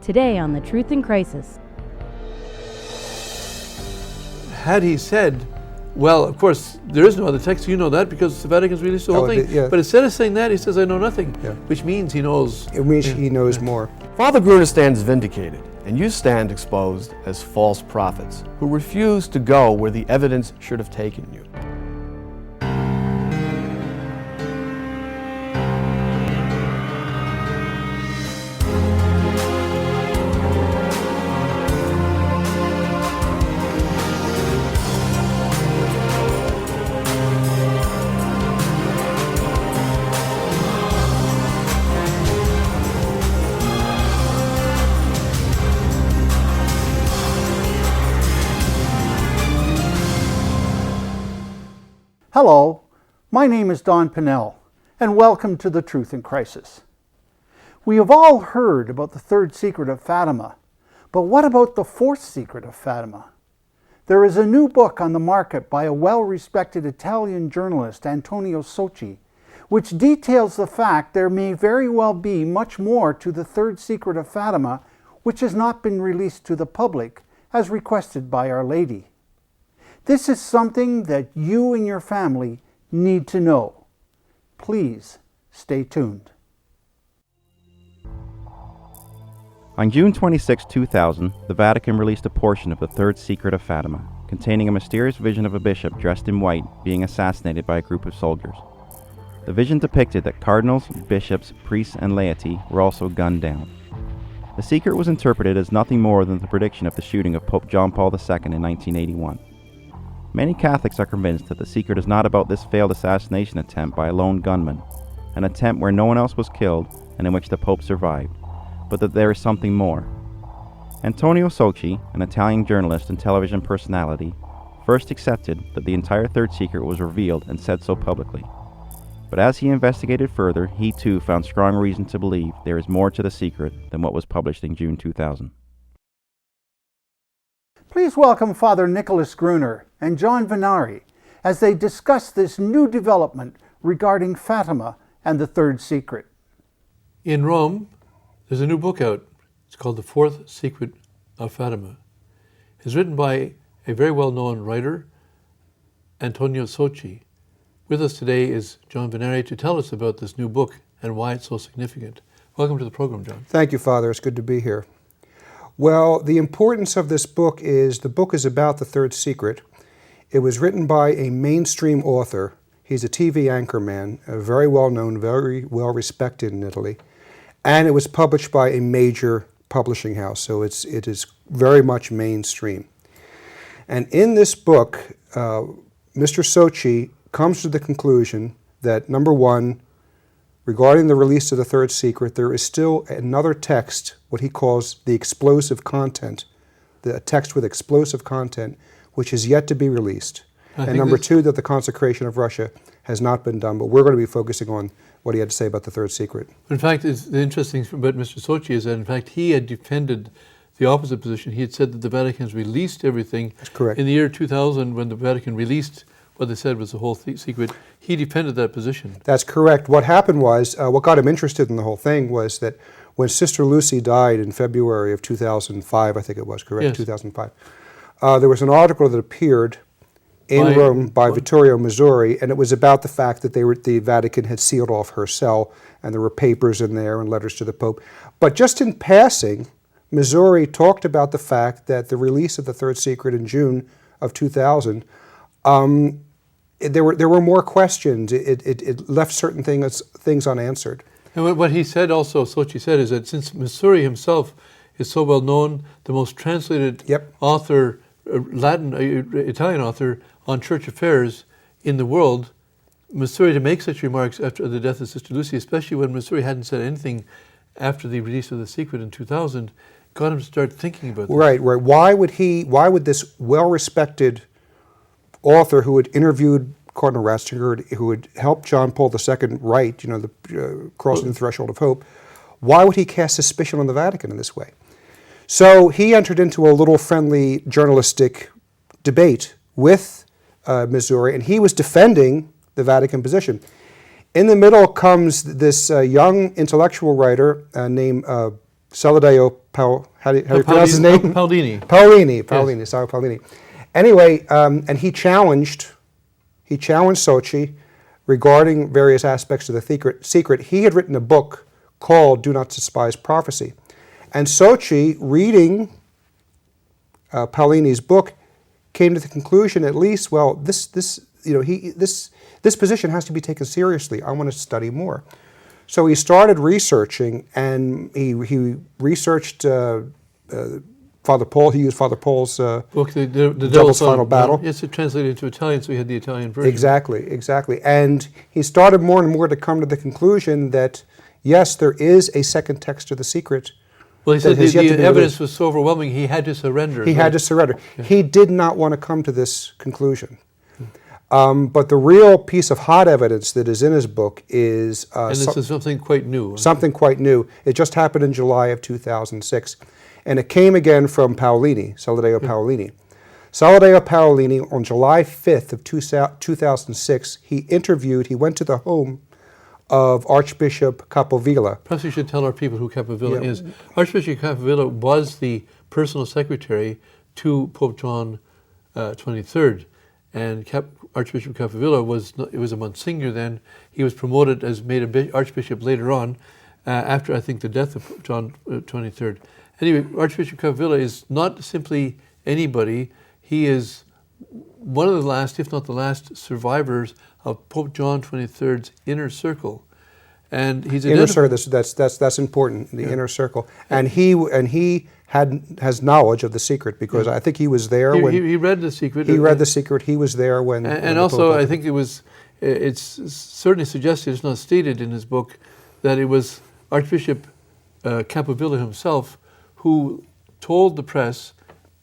Today on The Truth in Crisis. Had he said, well, of course, there is no other text, you know that, because the Vatican's released the whole thing. Yeah. But instead of saying that, he says, I know nothing, Yeah. which means he knows. It means he knows more. Father Gruner stands vindicated, and you stand exposed as false prophets who refuse to go where the evidence should have taken you. Hello, my name is Don Pinnell, and welcome to The Truth in Crisis. We have all heard about the third secret of Fatima, but what about the fourth secret of Fatima? There is a new book on the market by a well-respected Italian journalist, Antonio Socci, which details the fact there may very well be much more to the third secret of Fatima, which has not been released to the public, as requested by Our Lady. This is something that you and your family need to know. Please stay tuned. On June 26, 2000, the Vatican released a portion of the Third Secret of Fatima, containing a mysterious vision of a bishop dressed in white being assassinated by a group of soldiers. The vision depicted that cardinals, bishops, priests, and laity were also gunned down. The secret was interpreted as nothing more than the prediction of the shooting of Pope John Paul II in 1981. Many Catholics are convinced that the secret is not about this failed assassination attempt by a lone gunman, an attempt where no one else was killed and in which the Pope survived, but that there is something more. Antonio Socci, an Italian journalist and television personality, first accepted that the entire third secret was revealed and said so publicly. But as he investigated further, he too found strong reason to believe there is more to the secret than what was published in June 2000. Please welcome Father Nicholas Gruner and John Venari as they discuss this new development regarding Fatima and the third secret. In Rome, there's a new book out. It's called The Fourth Secret of Fatima. It's written by a very well-known writer, Antonio Socci. With us today is John Venari to tell us about this new book and why it's so significant. Welcome to the program, John. Thank you, Father. It's good to be here. Well, the importance of this book is the book is about the third secret. It was written by a mainstream author. He's a TV anchorman, very well-known, very well-respected in Italy. And it was published by a major publishing house, so it is very much mainstream. And in this book, Mr. Socci comes to the conclusion that, number one, regarding the release of the third secret, there is still another text, what he calls the explosive content, the text with explosive content, which is yet to be released. And number two, that the consecration of Russia has not been done, but we're going to be focusing on what he had to say about the third secret. In fact, the interesting thing about Mr. Socci is that, in fact, he had defended the opposite position. He had said that the Vatican has released everything. That's correct. In the year 2000, when the Vatican released what they said was the whole secret, he defended that position. That's correct. What happened was, what got him interested in the whole thing was that when Sister Lucy died in February of 2005, I think it was, correct? Yes. 2005. There was an article that appeared in Rome by Vittorio Missouri, and it was about the fact that the Vatican had sealed off her cell, and there were papers in there and letters to the Pope. But just in passing, Missouri talked about the fact that the release of the third secret in June of 2000, there were more questions. It left certain things unanswered. And what he said also, Socci said, is that since Missouri himself is so well known, the most translated author, Italian author on church affairs in the world, Missouri to make such remarks after the death of Sister Lucy, especially when Missouri hadn't said anything after the release of the secret in 2000, got him to start thinking about this. Right. Why would this well-respected author who had interviewed Cardinal Ratzinger, who had helped John Paul II write, the Crossing the Threshold of Hope, why would he cast suspicion on the Vatican in this way? So he entered into a little friendly journalistic debate with Missouri, and he was defending the Vatican position. In the middle comes this young intellectual writer named Celadeo, how do you pronounce his name? Paolini. Paolini, sorry, Paolini. Anyway, and he challenged Sochi regarding various aspects of the secret. He had written a book called Do Not Despise Prophecy. And Sochi, reading Paolini's book, came to the conclusion, at least, well, this position has to be taken seriously. I want to study more. So he started researching, and he researched Father Paul. He used Father Paul's book, the Devil's Final Battle. Yes, it translated into Italian, so we had the Italian version. Exactly. And he started more and more to come to the conclusion that, yes, there is a second text to the secret. Well, he said the evidence was so overwhelming, he had to surrender. He had to surrender. Yeah. He did not want to come to this conclusion. But the real piece of hot evidence that is in his book is... and this is something quite new. Something quite new. It just happened in July of 2006. And it came again from Paolini, Celadeo Paolini. Celadeo Paolini, on July 5th of 2006, he went to the home of Archbishop Capovilla. Perhaps we should tell our people who Capovilla is. Archbishop Capovilla was the personal secretary to Pope John XXIII, and Archbishop Capovilla was a Monsignor then. He was promoted as made an Archbishop later on, after I think the death of John XXIII. Anyway, Archbishop Capovilla is not simply anybody. He is one of the last, if not the last, survivors of Pope John XXIII's inner circle, and he's inner circle. That's important. The inner circle, and he has knowledge of the secret because I think he was there when he read the secret. He read the secret. He was there when. And also, I think it's certainly suggested, it's not stated in his book, that it was Archbishop Capovilla himself who told the press.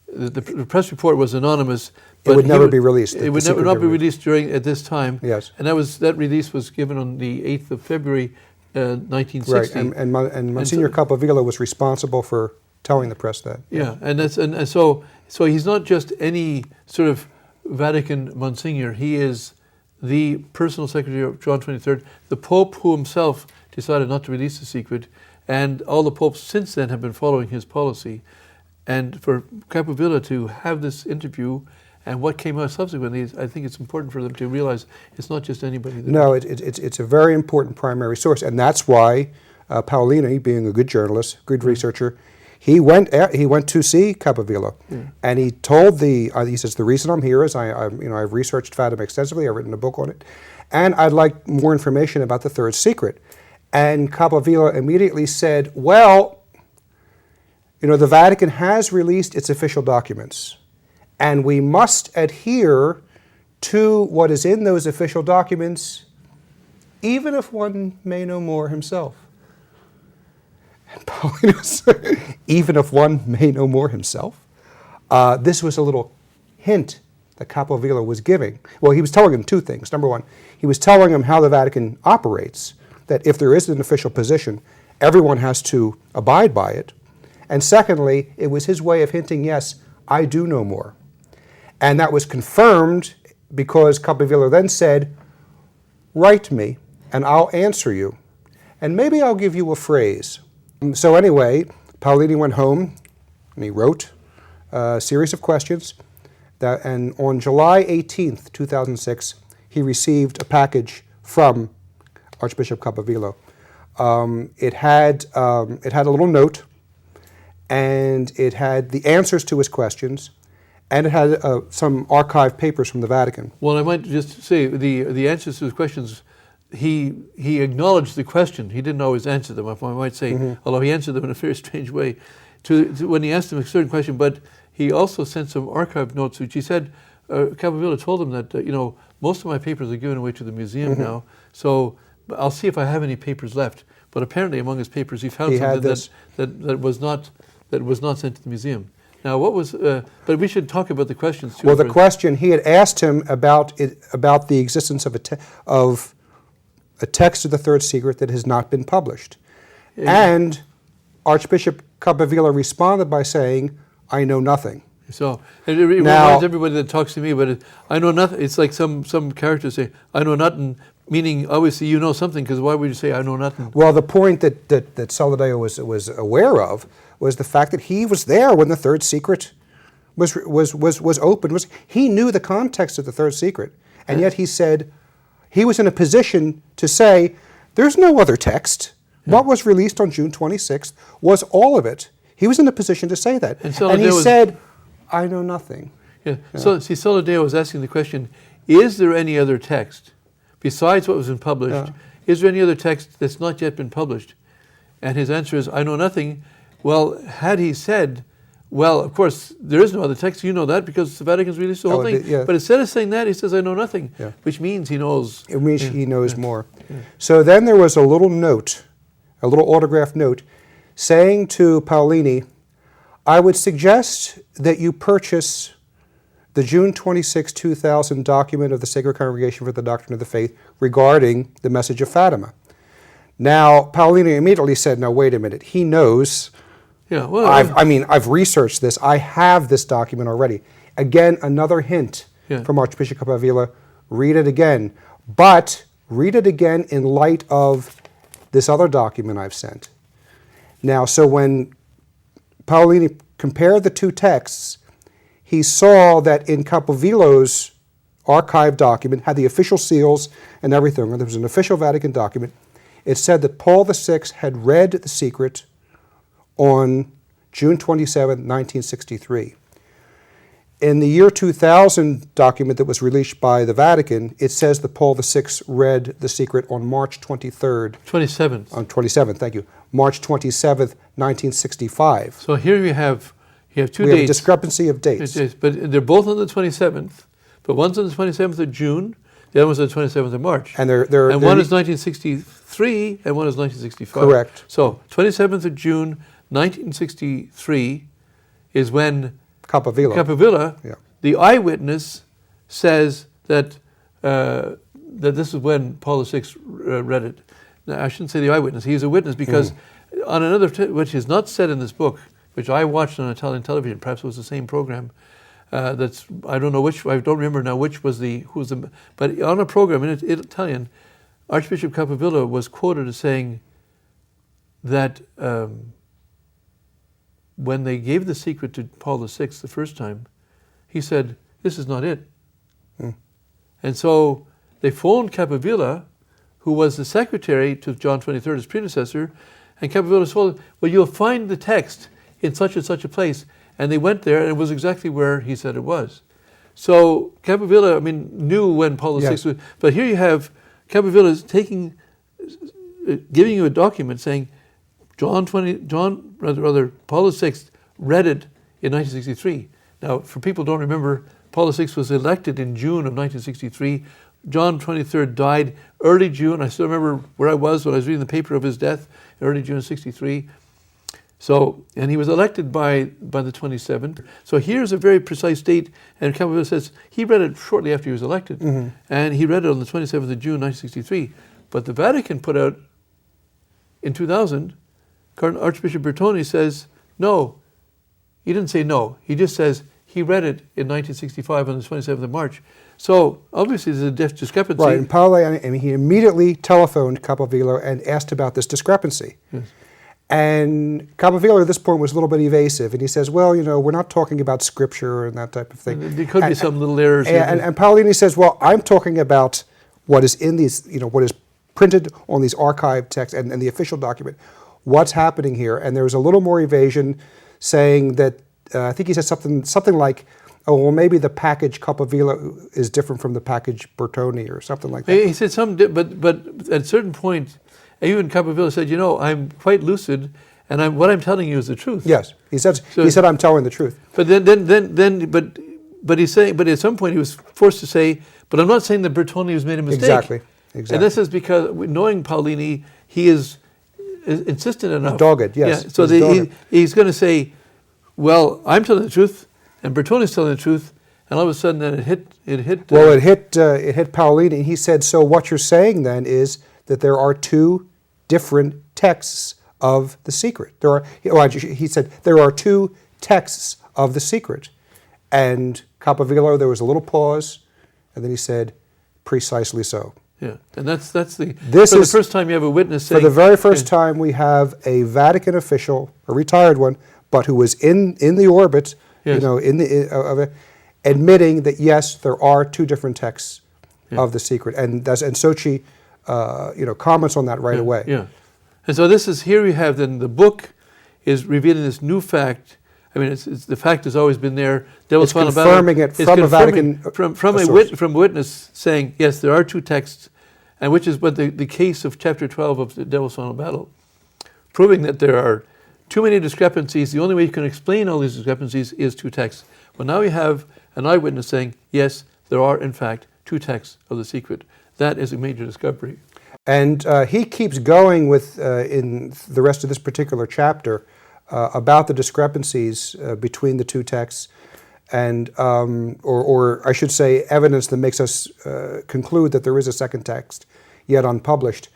The press report was anonymous. It would never be released. It would not be released at this time. Yes. And that release was given on the 8th of February, 1960. Right, and Monsignor Capovilla was responsible for telling the press that. Yeah, and so he's not just any sort of Vatican Monsignor. He is the personal secretary of John XXIII, the Pope who himself decided not to release the secret, and all the popes since then have been following his policy. And for Capovilla to have this interview and what came out subsequently, I think it's important for them to realize it's not just anybody. No, it's a very important primary source, and that's why Paolini, being a good journalist, good researcher, he went to see Capovilla, and he told he says, the reason I'm here is I've researched Fatima extensively, I've written a book on it, and I'd like more information about the third secret. And Capovilla immediately said, well, the Vatican has released its official documents, and we must adhere to what is in those official documents, even if one may know more himself. And Paolini said, even if one may know more himself? This was a little hint that Capovilla was giving. Well, he was telling him two things. Number one, he was telling him how the Vatican operates, that if there is an official position, everyone has to abide by it. And secondly, it was his way of hinting, yes, I do know more. And that was confirmed because Capovilla then said, write me and I'll answer you. And maybe I'll give you a phrase. So anyway, Paolini went home and he wrote a series of questions. And on July 18th, 2006, he received a package from Archbishop Capovilla. It had a little note, and it had the answers to his questions, and it had some archived papers from the Vatican. Well, I might just say the answers to his questions, he acknowledged the question. He didn't always answer them, if I might say, although he answered them in a very strange way to when he asked him a certain question. But he also sent some archived notes, which he said, Capovilla told him that, most of my papers are given away to the museum now, so I'll see if I have any papers left. But apparently among his papers he found something that was not sent to the museum. Now, what was? But we should talk about the questions too. Well, the question he had asked him about the existence of a text of the third secret that has not been published, and Archbishop Capovilla responded by saying, "I know nothing." So it reminds everybody that talks to me, but I know nothing. It's like some characters say, I know nothing, meaning obviously you know something, because why would you say I know nothing? Well, the point that Soledad was aware of was the fact that he was there when the third secret was opened. He knew the context of the third secret, and yet he said he was in a position to say, there's no other text. Yeah. What was released on June 26th was all of it. He was in a position to say that. And he said, I know nothing. Yeah. So, see, Soledad was asking the question, is there any other text, besides what was been published, is there any other text that's not yet been published? And his answer is, I know nothing. Well, had he said, well, of course, there is no other text, you know that, because the Vatican's released the whole thing. Yeah. But instead of saying that, he says, I know nothing, which means he knows. It means he knows more. Yeah. So then there was a little note, a little autographed note, saying to Paolini, I would suggest that you purchase the June 26, 2000 document of the Sacred Congregation for the Doctrine of the Faith regarding the message of Fatima. Now, Paolini immediately said, now wait a minute, he knows. Yeah, well, I've researched this. I have this document already. Again, another hint from Archbishop Capdevila, read it again. But read it again in light of this other document I've sent. Now, so when Paolini compared the two texts, he saw that in Capdevila's archive document, had the official seals and everything, there was an official Vatican document, it said that Paul VI had read the secret on June 27, 1963. In the year 2000 document that was released by the Vatican, it says that Paul VI read the secret on March 23rd. 27th. On 27th, thank you. March 27th, 1965. So here you have two dates. We have a discrepancy of dates. But they're both on the 27th, but one's on the 27th of June, the other one's on the 27th of March. And one is 1963 and one is 1965. Correct. So 27th of June, 1963 is when Capdevila, the eyewitness, says that this is when Paul VI read it. Now, I shouldn't say the eyewitness. He's a witness because on another, which is not said in this book, which I watched on Italian television, perhaps it was the same program. I don't know which. I don't remember now which was but on a program in Italian, Archbishop Capdevila was quoted as saying that when they gave the secret to Paul VI the first time, he said, "This is not it." And so they phoned Capdevila, who was the secretary to John 23rd, his predecessor, and Capdevila told him, well, you'll find the text in such and such a place. And they went there, and it was exactly where he said it was. So Capdevila, knew when Paul VI was, but here you have Capdevila giving you a document saying, Paul VI read it in 1963. Now, for people who don't remember, Paul VI was elected in June of 1963. John 23rd died early June. I still remember where I was when I was reading the paper of his death, early June 63. So, and he was elected by the 27th. So here's a very precise date, and Capdevila says he read it shortly after he was elected, and he read it on the 27th of June, 1963. But the Vatican put out, in 2000, Archbishop Bertone says, no, he didn't say no. He just says he read it in 1965 on the 27th of March. So obviously there's a discrepancy. Right, and Paolo, he immediately telephoned Capdevila and asked about this discrepancy. Yes. And Capdevila at this point was a little bit evasive, and he says, well, we're not talking about scripture and that type of thing. There could be some little errors. And Paolini says, well, I'm talking about what is in these, what is printed on these archive texts and the official document. What's happening here? And there was a little more evasion, saying that, I think he said something like, oh, well, maybe the package Capdevila is different from the package Bertone or something like that. He said but at a certain point, even Capdevila said, I'm quite lucid, and what I'm telling you is the truth. Yes, he said I'm telling the truth. But but he's saying, but at some point he was forced to say, but I'm not saying that Bertone has made a mistake. Exactly. And this is because, knowing Paolini, he is insistent enough. Dogged, yes. Yeah, so he's going to say, well, I'm telling the truth, and Bertone's telling the truth, and all of a sudden then it hit. It hit Paolini, and he said, so what you're saying then is that there are two different texts of the secret. He said there are two texts of the secret. And Capovillo, there was a little pause, and then he said, precisely so. Yeah, and that's the This for is the first time you have a witness saying. For the very first time, we have a Vatican official, a retired one, but who was in the orbit, Yes. admitting that yes, there are two different texts Yeah. of the secret, and Sochi, comments on that right away. Yeah, and so this is here we have then the book is revealing this new fact. I mean, the fact has always been there. It's confirming it from a Vatican from a witness saying yes, there are two texts, and which is what the case of chapter 12 of the Devil's Final Battle, proving that there are too many discrepancies. The only way you can explain all these discrepancies is two texts. Well, now we have an eyewitness saying yes, there are in fact two texts of the secret. That is a major discovery. And he keeps going with in the rest of this particular chapter. About the discrepancies between the two texts, and or I should say, evidence that makes us conclude that there is a second text yet unpublished.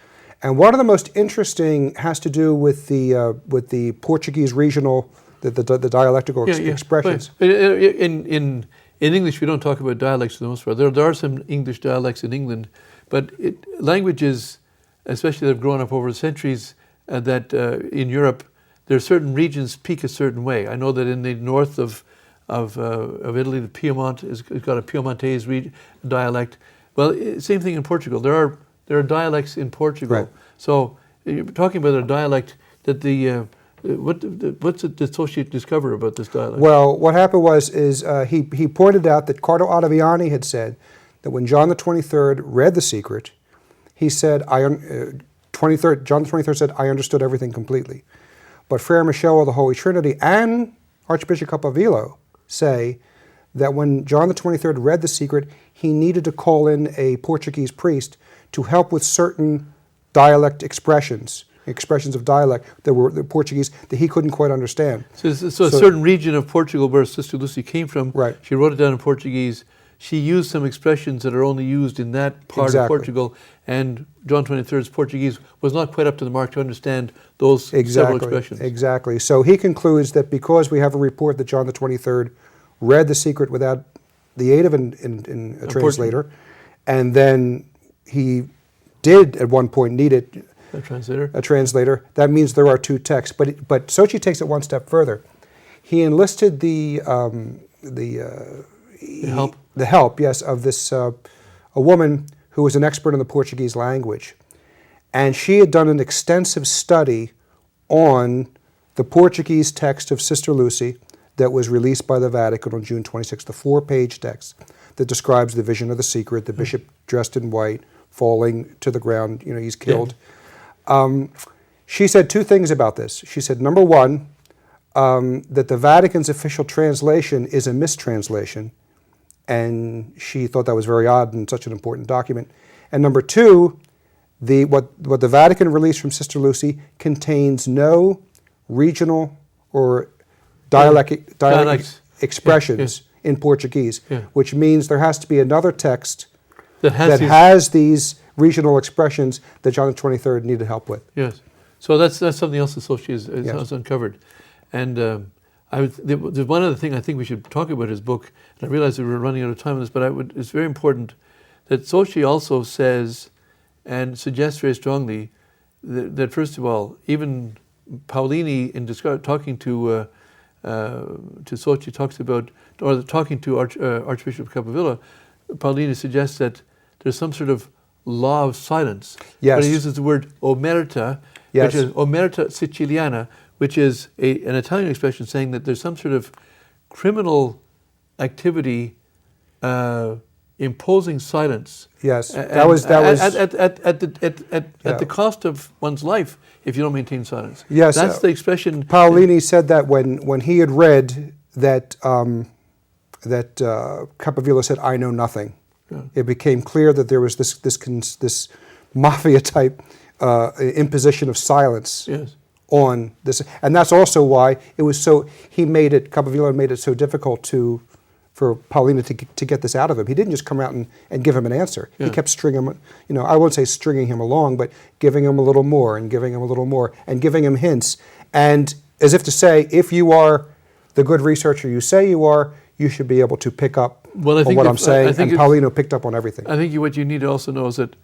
And one of the most interesting has to do with the Portuguese regional, the dialectical expressions. In English, we don't talk about dialects for the most part. There are some English dialects in England, but languages, especially that have grown up over the centuries, that in Europe. There are certain regions speak a certain way. I know that in the north of Italy, the Piedmont has got a Piemontese dialect. Well, same thing in Portugal. There are dialects in Portugal. Right. So you're talking about a dialect that what's it that Sochi discover about this dialect? Well, what happened is he pointed out that Cardinal Ottaviani had said that when John the 23rd read the secret, he said, John the 23rd said, I understood everything completely. But Fra Michele of the Holy Trinity and Archbishop Capovillo say that when John the 23rd read the secret, he needed to call in a Portuguese priest to help with certain dialect expressions of dialect that were the Portuguese that he couldn't quite understand. So a certain region of Portugal where Sister Lucy came from, right. She wrote it down in Portuguese. She used some expressions that are only used in that part of Portugal, and John 23rd's Portuguese was not quite up to the mark to understand those several expressions. Exactly. So he concludes that because we have a report that John the 23rd read the secret without the aid of a translator, and then he did at one point need a translator. That means there are two texts. But Sochi takes it one step further. He enlisted the help, yes, of this a woman who was an expert in the Portuguese language. And she had done an extensive study on the Portuguese text of Sister Lucy that was released by the Vatican on June 26th, the 4-page text that describes the vision of the secret, the bishop dressed in white, falling to the ground, he's killed. Yeah. She said two things about this. She said, number one, that the Vatican's official translation is a mistranslation, and she thought that was very odd in such an important document. And number two, what the Vatican released from Sister Lucy contains no regional or dialect expressions in Portuguese, which means there has to be another text that has these regional expressions that John the 23rd needed help with. Yes. So that's something else that Sochi has uncovered. And there's one other thing I think we should talk about his book, and I realize that we're running out of time on this, but it's very important that Sochi also says and suggests very strongly that first of all, even Paulini, in talking to Sochi, talks about, or talking to Archbishop Capovillo, Paulini suggests that there's some sort of law of silence. Yes. But he uses the word omerta, which is omerta siciliana, which is an Italian expression saying that there's some sort of criminal activity imposing silence. Yes, that was at the cost of one's life if you don't maintain silence. Yes, that's the expression. Paulini said that when he had read that Capovillo said, "I know nothing." Yeah. It became clear that there was this mafia type imposition of silence. Yes. On this, and that's also why it was so. Capovillo made it so difficult for Paulina to get this out of him. He didn't just come out and give him an answer. Yeah. He kept stringing him, I won't say stringing him along, but giving him a little more and giving him a little more and giving him hints. And as if to say, if you are the good researcher you say you you should be able to pick up Well, I on think what if- I'm saying, I think and if- Paulino picked up on everything. I think what you need to also know is that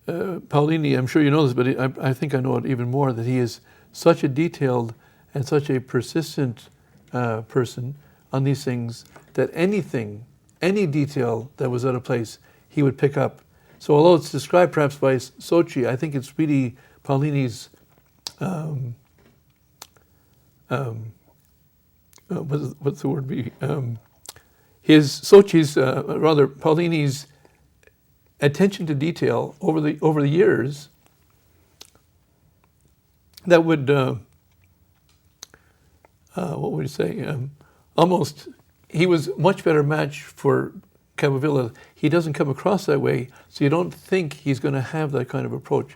Paulini, I'm sure you know this, but I think I know it even more, that he is such a detailed and such a persistent person on these things that anything, any detail that was out of place, he would pick up. So although it's described perhaps by Sochi, I think it's really Paulini's, what's the word be? Paulini's attention to detail over the years that would, what would you say? Almost, he was much better match for Capdevila. He doesn't come across that way, so you don't think he's going to have that kind of approach.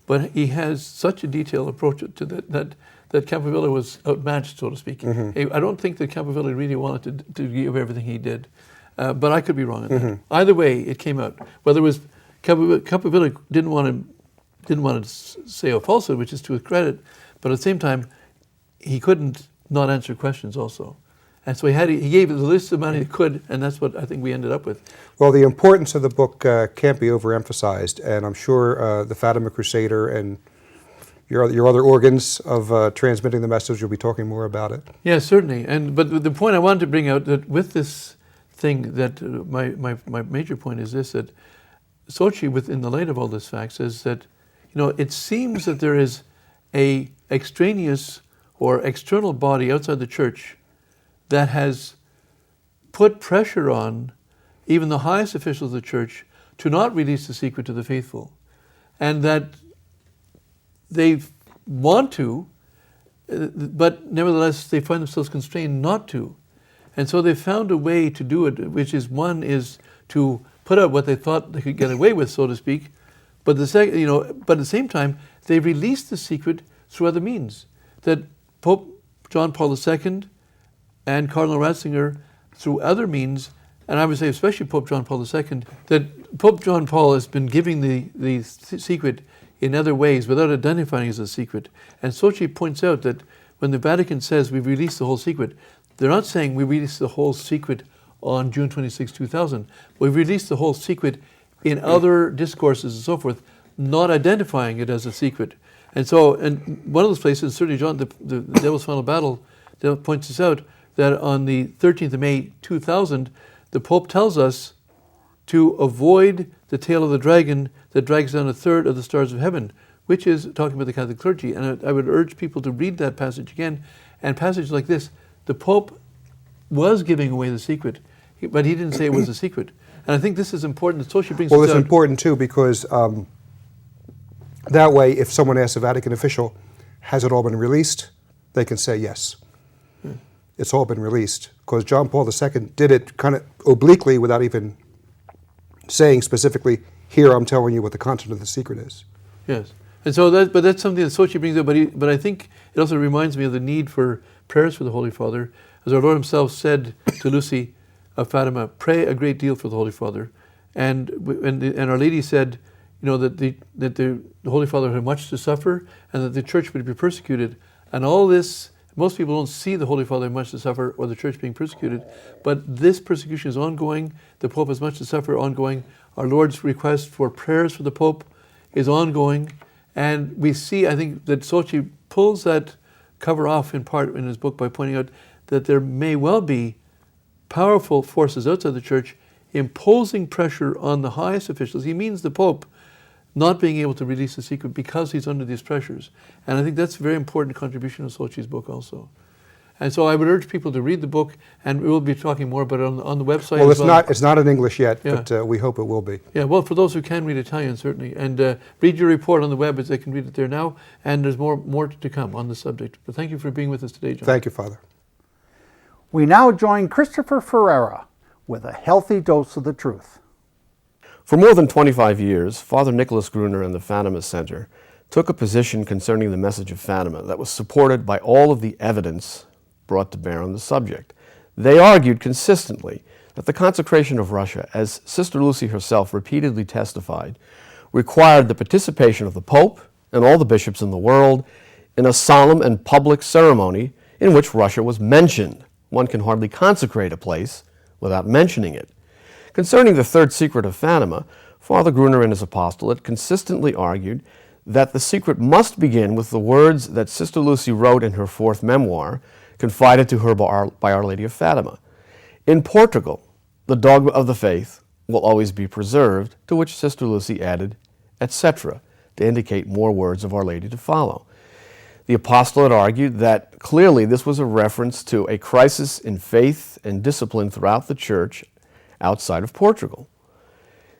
But he has such a detailed approach to that Capdevila was outmatched, so to speak. I don't think that Capdevila really wanted to give everything he did, but I could be wrong on that. Either way, it came out. Whether it was Capdevila didn't want to say a falsehood, which is to his credit, but at the same time, he couldn't not answer questions also. And so he gave the least amount he could, and that's what I think we ended up with. Well, the importance of the book can't be overemphasized, and I'm sure the Fatima Crusader and your other organs of transmitting the message will be talking more about it. Yeah, certainly. But the point I wanted to bring out, that with this thing, that my major point is this, that Sochi, within the light of all this fact, says that, it seems that there is a extraneous or external body outside the church that has put pressure on even the highest officials of the church to not release the secret to the faithful, and that they want to, but nevertheless they find themselves constrained not to. And so they found a way to do it, which is, one is to put out what they thought they could get away with, so to speak, but at the same time they released the secret through other means. That Pope John Paul II and Cardinal Ratzinger, through other means, and I would say especially Pope John Paul II, that Pope John Paul has been giving the secret in other ways without identifying it as a secret. And Sochi points out that when the Vatican says we've released the whole secret, they're not saying we released the whole secret on June 26, 2000. We've released the whole secret in other discourses and so forth, not identifying it as a secret. And so, and one of those places, certainly John, the Devil's Final Battle, points this out, that on the 13th of May 2000, the Pope tells us to avoid the tail of the dragon that drags down a third of the stars of heaven, which is talking about the Catholic clergy. And I would urge people to read that passage again. And passages like this, the Pope was giving away the secret, but he didn't say it was a secret. And I think this is important. Sochi brings Well, this it's out. important too, because that way, if someone asks a Vatican official, has it all been released? They can say yes. It's all been released, because John Paul II did it kind of obliquely without even saying specifically, here I'm telling you what the content of the secret is. Yes. And so but that's something that Sochi brings up, but I think it also reminds me of the need for prayers for the Holy Father. As our Lord himself said to Lucy of Fatima, pray a great deal for the Holy Father. And Our Lady said, that the Holy Father had much to suffer, and that the church would be persecuted. And all this, most people don't see the Holy Father much to suffer or the church being persecuted, but this persecution is ongoing. The Pope has much to suffer, ongoing. Our Lord's request for prayers for the Pope is ongoing. And we see, I think, that Sochi pulls that cover off in part in his book by pointing out that there may well be powerful forces outside the church imposing pressure on the highest officials. He means the Pope not being able to release the secret because he's under these pressures. And I think that's a very important contribution of Sochi's book also. And so I would urge people to read the book, and we will be talking more about it on the website. Well, as it's not in English yet, Yeah. but we hope it will be. Yeah, well, for those who can read Italian, certainly. And read your report on the web, as they can read it there now. And there's more to come on the subject. But thank you for being with us today, John. Thank you, Father. We now join Christopher Ferreira with a healthy dose of the truth. For more than 25 years, Father Nicholas Gruner and the Fatima Center took a position concerning the message of Fatima that was supported by all of the evidence brought to bear on the subject. They argued consistently that the consecration of Russia, as Sister Lucy herself repeatedly testified, required the participation of the Pope and all the bishops in the world in a solemn and public ceremony in which Russia was mentioned one can hardly consecrate a place without mentioning it. Concerning the third secret of Fatima, Father Gruner and his apostolate consistently argued that the secret must begin with the words that Sister Lucy wrote in her fourth memoir, confided to her by Our Lady of Fatima. In Portugal, the dogma of the faith will always be preserved, to which Sister Lucy added, etc., to indicate more words of Our Lady to follow. The apostolate argued that clearly this was a reference to a crisis in faith and discipline throughout the Church outside of Portugal.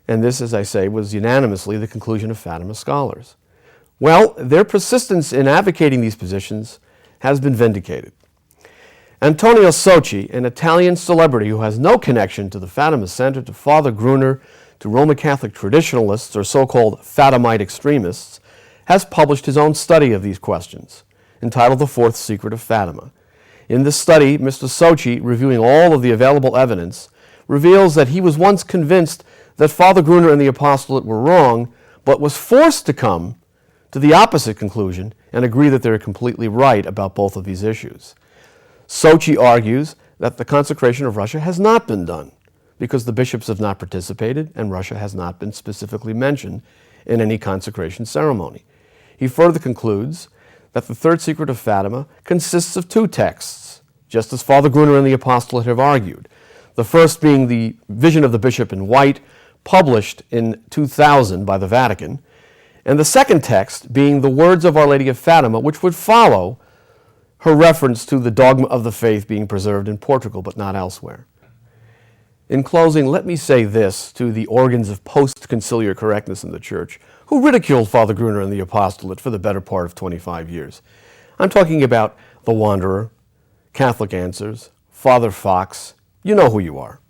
And this, as I say, was unanimously the conclusion of Fatima scholars. Well, their persistence in advocating these positions has been vindicated. Antonio Socci, an Italian celebrity who has no connection to the Fatima Center, to Father Gruner, to Roman Catholic traditionalists or so-called Fatimite extremists, has published his own study of these questions, entitled The Fourth Secret of Fatima. In this study, Mr. Socci, reviewing all of the available evidence, reveals that he was once convinced that Father Gruner and the apostolate were wrong, but was forced to come to the opposite conclusion and agree that they're completely right about both of these issues. Socci argues that the consecration of Russia has not been done because the bishops have not participated and Russia has not been specifically mentioned in any consecration ceremony. He further concludes that the third secret of Fatima consists of two texts, just as Father Gruner and the apostolate have argued. The first being the Vision of the Bishop in White, published in 2000 by the Vatican, and the second text being the words of Our Lady of Fatima, which would follow her reference to the dogma of the faith being preserved in Portugal but not elsewhere. In closing, let me say this to the organs of post-conciliar correctness in the Church, who ridiculed Father Gruner and the apostolate for the better part of 25 years. I'm talking about The Wanderer, Catholic Answers, Father Fox. You know who you are.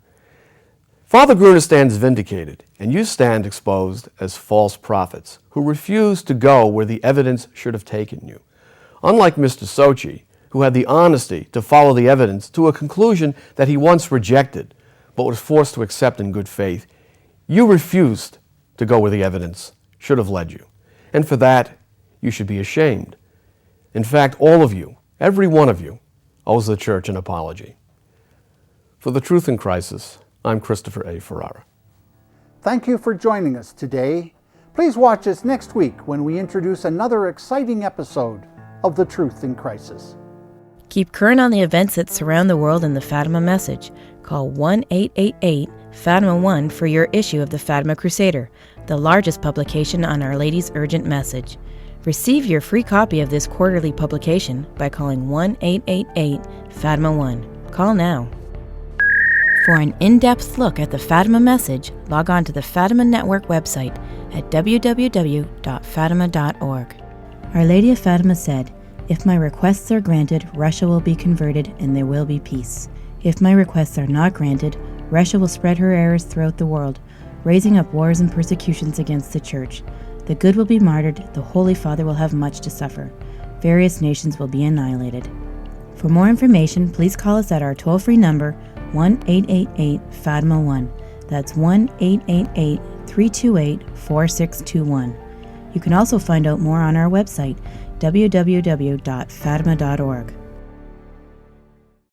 Father Gruner stands vindicated, and you stand exposed as false prophets who refuse to go where the evidence should have taken you. Unlike Mr. Socci, who had the honesty to follow the evidence to a conclusion that he once rejected, but was forced to accept in good faith, you refused to go where the evidence should have led you. And for that, you should be ashamed. In fact, all of you, every one of you, owes the Church an apology. For The Truth in Crisis, I'm Christopher A. Ferrara. Thank you for joining us today. Please watch us next week when we introduce another exciting episode of The Truth in Crisis. Keep current on the events that surround the world in the Fatima Message. Call 1-888-FATIMA-1 for your issue of the Fatima Crusader, the largest publication on Our Lady's urgent message. Receive your free copy of this quarterly publication by calling 1-888-FATIMA-1. Call now. For an in-depth look at the Fatima Message, log on to the Fatima Network website at www.fatima.org. Our Lady of Fatima said, "If my requests are granted, Russia will be converted and there will be peace. If my requests are not granted, Russia will spread her errors throughout the world, raising up wars and persecutions against the Church. The good will be martyred, the Holy Father will have much to suffer. Various nations will be annihilated." For more information, please call us at our toll-free number 1-888-FATIMA-1. That's 1-888-328-4621. You can also find out more on our website, www.fatima.org.